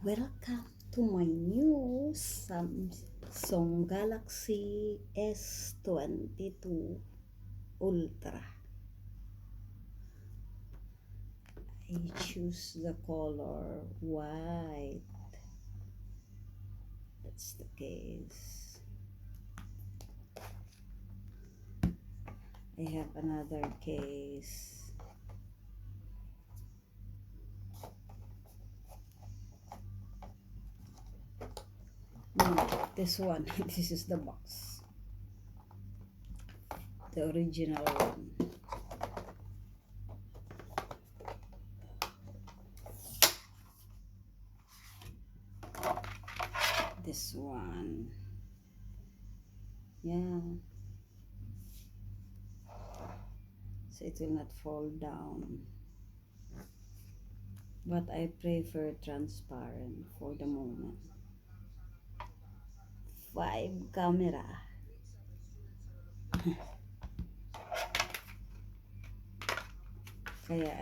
Welcome to my new Samsung Galaxy S22 Ultra. I choose the color white. That's the case. I have another case. No, this one. This is the box. The original one. This one. Yeah. So it will not fall down. But I prefer transparent for the moment. 5 camera. Kaya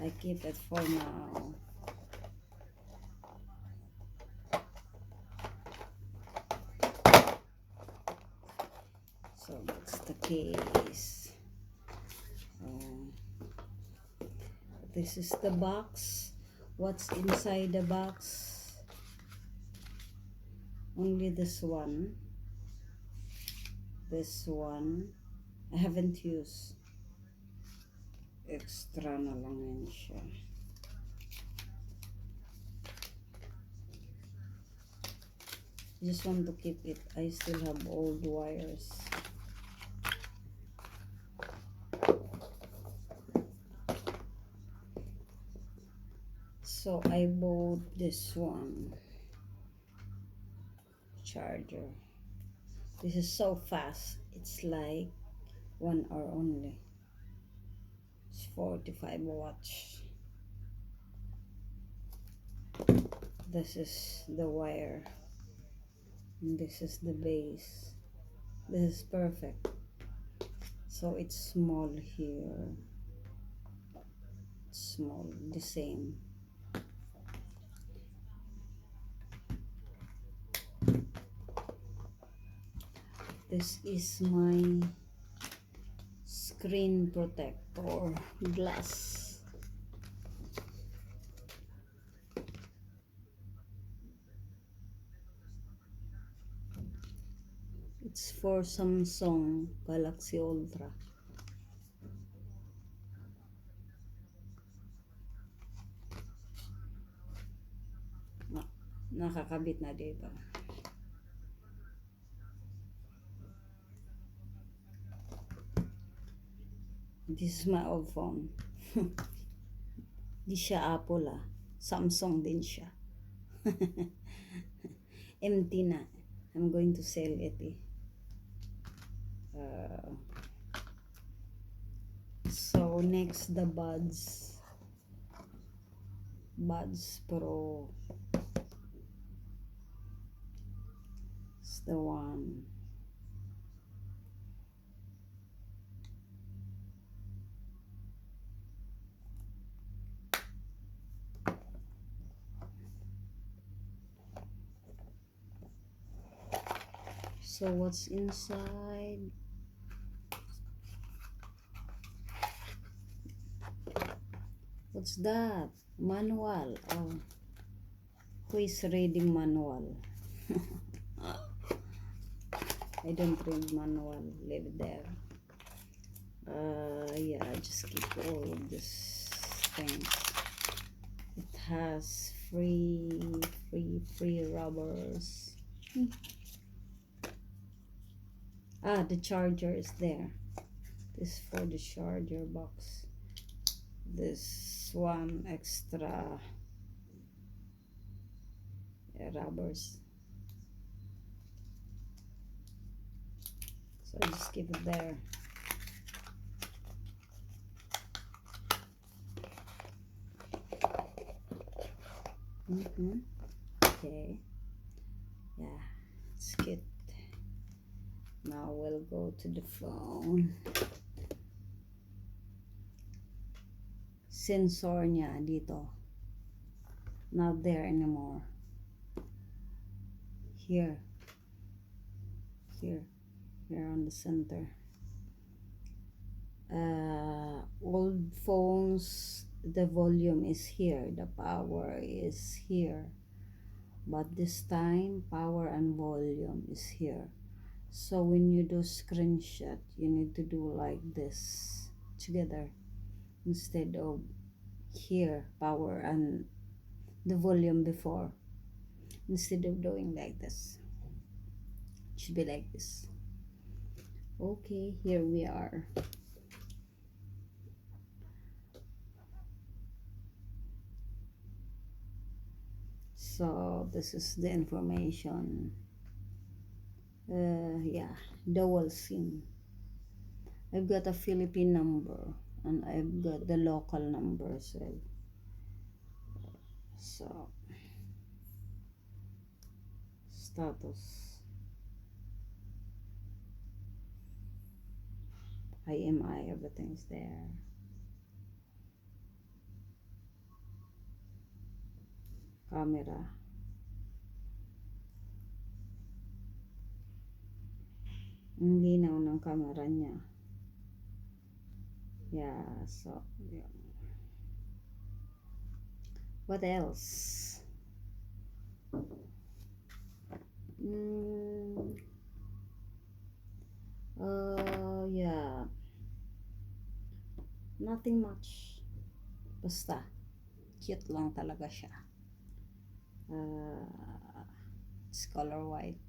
I keep it for now. So that's the case. This is the box. What's inside the box? Only this one. This one. I haven't used. Extra na lang yun siya. Just want to keep it. I still have old wires. So I bought this one charger. This is so fast. It's like 1 hour only. It's 45 watts. This is the wire. And this is the base. This is perfect. So it's small here. It's small, the same. This is my screen protector glass. It's for Samsung Galaxy Ultra. Nakakabit na dito. This is my old phone. Di siya Apple Samsung din siya. Empty na. I'm going to sell it So next, the Buds Pro. It's the one. So what's inside? What's that? Manual. Oh, who is reading manual? I don't read manual. Leave it there. Yeah, just keep all of this things. It has free rubbers. The charger is there. This is for the charger box. This one extra rubbers. So I just keep it there. Okay. Yeah, it's good. Now we'll go to the phone. sensor niya dito. Not there anymore. Here. Here on the center. Old phones, the volume is here, the power is here, but this time power and volume is here. So when you do screenshot, you need to do like this together instead of here power and the volume before. Instead of doing like this, it should be like this. Okay, here we are. So this is the information. Yeah, dual SIM. I've got a Philippine number and I've got the local number as well. So status IMI, everything's there. Camera. Ang linaw ng camera niya. Yeah, so yeah. What else? Yeah. Nothing much. Basta, cute lang talaga siya. It's color white.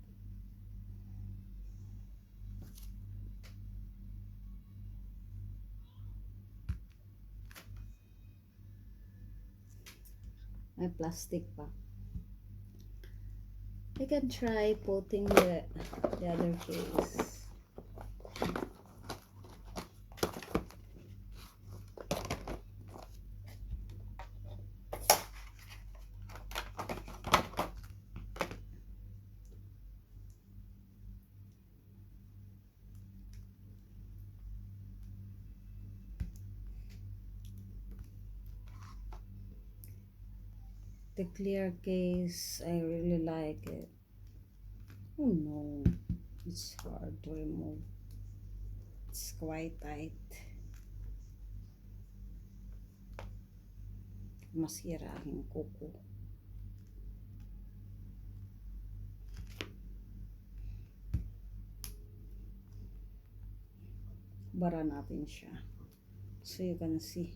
May plastic pa. I can try putting the other case. The clear case, I really like it. Oh no, it's hard to remove. It's quite tight. Masirahin kuko. Bara natin siya. So you can see.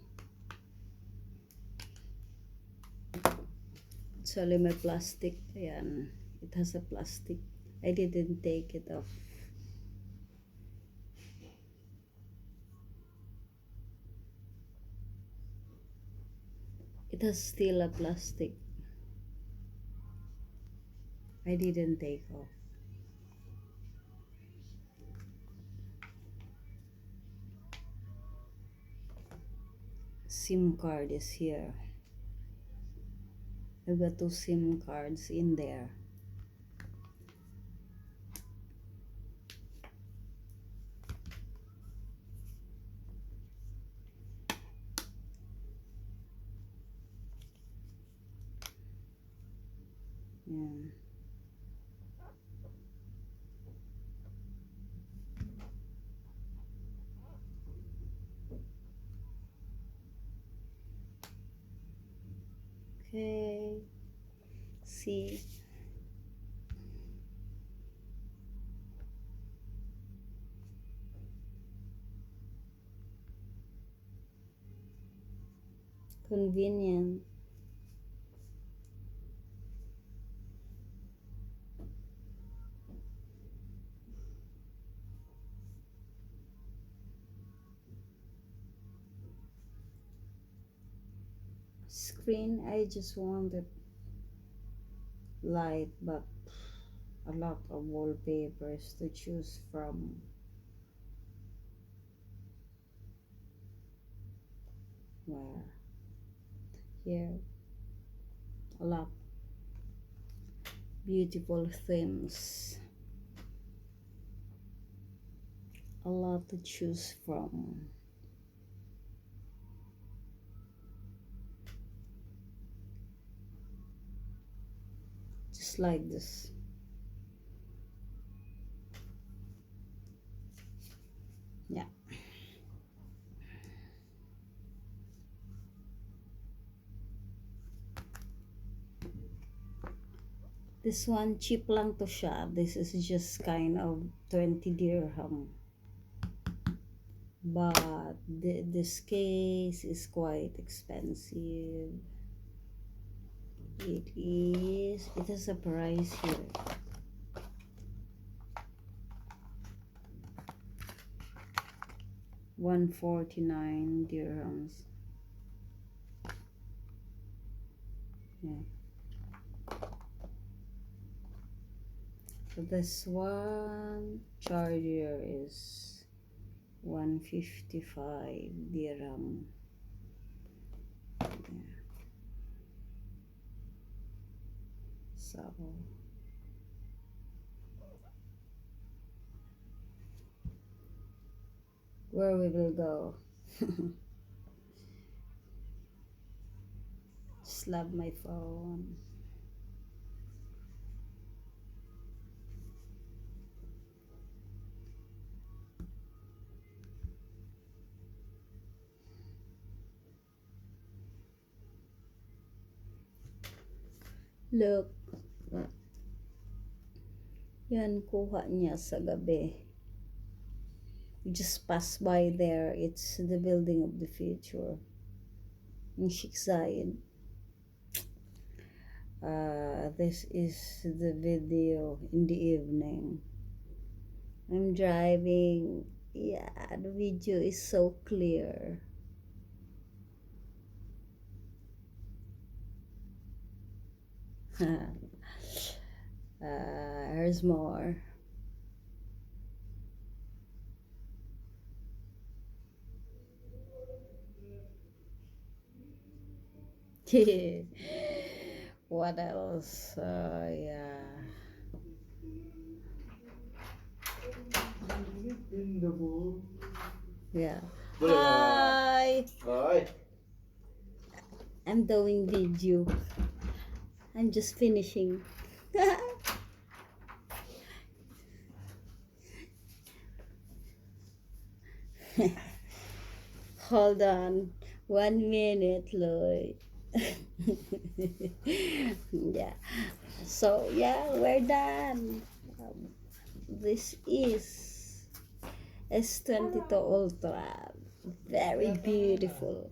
It's only may plastic. Ayan. It has a plastic. I didn't take it off. It has still a plastic. I didn't take off. SIM card is here. I've got 2 SIM cards in there. Yeah. Okay. See. Convenient. Screen, I just wanted light, but a lot of wallpapers to choose from. Where? Here. A lot. Beautiful themes. A lot to choose from. just like this. Yeah. This one, cheap lang to siya. This is just kind of 20 dirham. But this case is quite expensive. It has a price here. $149 dirhams. Yeah. So this one charger is 155 dirham. Yeah. So where we will go? Slap my phone. Look. Yan, kuha niya sa gabi. We just passed by there. It's the building of the future in Sheikh Zayed. This is the video in the evening. I'm driving. Yeah, the video is so clear. Here's more. What else? Yeah. Yeah. Hi. Hi. I'm doing video. I'm just finishing. Hold on. 1 minute, Lloyd. Yeah. So, yeah, we're done. This is S22 Ultra. Very beautiful.